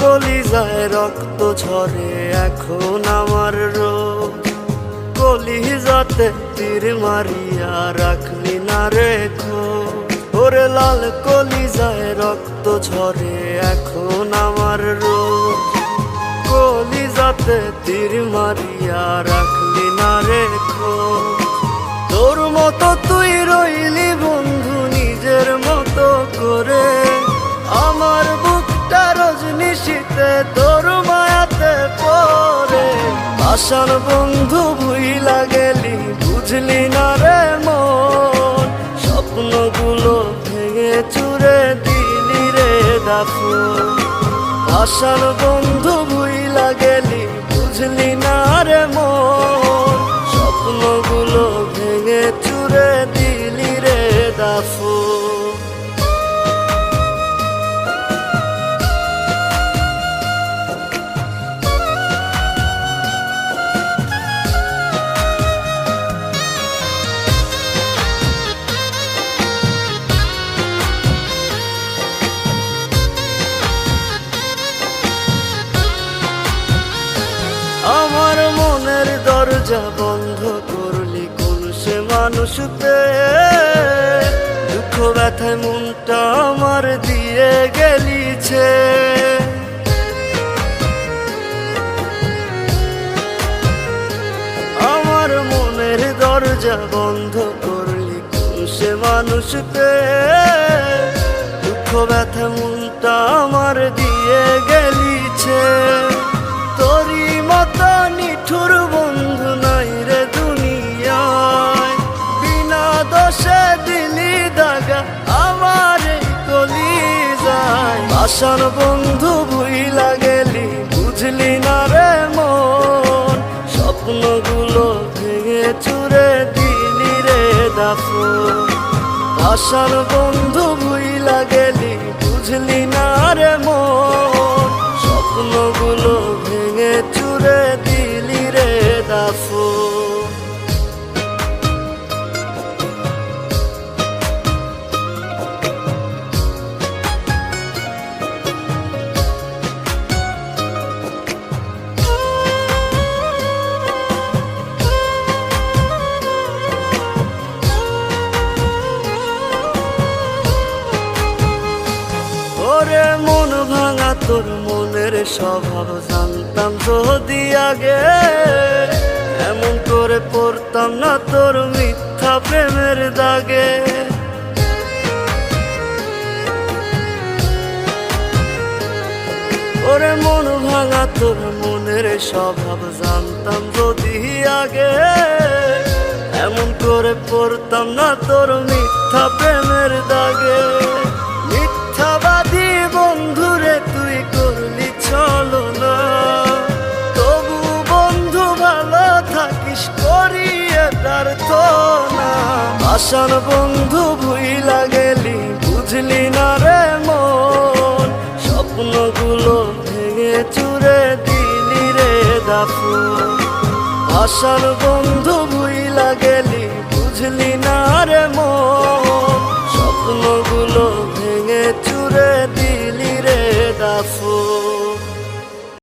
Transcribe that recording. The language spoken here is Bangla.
কলিজায় রক্ত ঝরে এখন আমার রোগ। কলিজাতে তীর মারিয়া রাখলি না রেখো, ওরে লাল কলিজায় রক্ত ঝরে এখন আমার রোগ। কলিজাতে তীর মারিয়া রাখলি না রেখো, তোর মতো তুই রইলি বন্ধু নিজের মতো করে। আমার বুকটা রজনীশীতে তোর মায়াতে পড়ে। আশার বন্ধু ভুইলা গেলি বুঝলি না রে মন, স্বপ্নগুলো ভেঙে চুরে দিলি রে দাফন। আশার বন্ধু ভুইলা গেলি বুঝলি না রে মন, স্বপ্নগুলো ভেঙে চুরে দিলি রে দাফন। আমার মনের দরজা বন্ধ করলি কোন সে মানুষ পেয়ে, দুঃখ ব্যথায় মনটা আমার দিয়ে গেলিছে। আমার মনের দরজা বন্ধ করলি কোন সে মানুষ পেয়ে, দুঃখ ব্যথায় মনটা আমার দিয়ে গেলিছে। তোরি মতো নিঠুর বন্ধু নাই রে দুনিয়ায়, বিনা দোষে দিলি দাগা আমার এই কলিজায়। আশার বন্ধু ভুইলা গেলি বুঝলি না রে মন, স্বপ্নগুলো ভেঙে চুরে দিলি রে দাফন। আশার বন্ধু ভুইলা গেলি বুঝলি না রে মন, স্বপ্নগুলো ভেঙে চুরে দিলি রে দাফন। ওরে মন ভাঙা তোর মনের স্বভাব জানতাম যদি আগে, এমন করে পড়তাম না তোর মিথ্যা প্রেমের দাগে। ওরে মন ভাঙা তোর মনের স্বভাব জানতাম যদি আগে, এমন করে পড়তাম না তোর মিথ্যা প্রেমের দাগে। মিথ্যাবাদী বন্ধুরে তুই করলি চলো না, তবু বন্ধু ভালো থাকিস করিয়ে প্রার্থনা। আশার বন্ধু ভুইলা গেলি বুঝলি না রে মন, স্বপ্নগুলো ভেঙে চুরে দিলি রে দাফন। আশার বন্ধু ভুইলা গেলি বুঝলি না রে মন, স্বপ্নগুলো ভেঙে চুরে দিলি রে দাফন।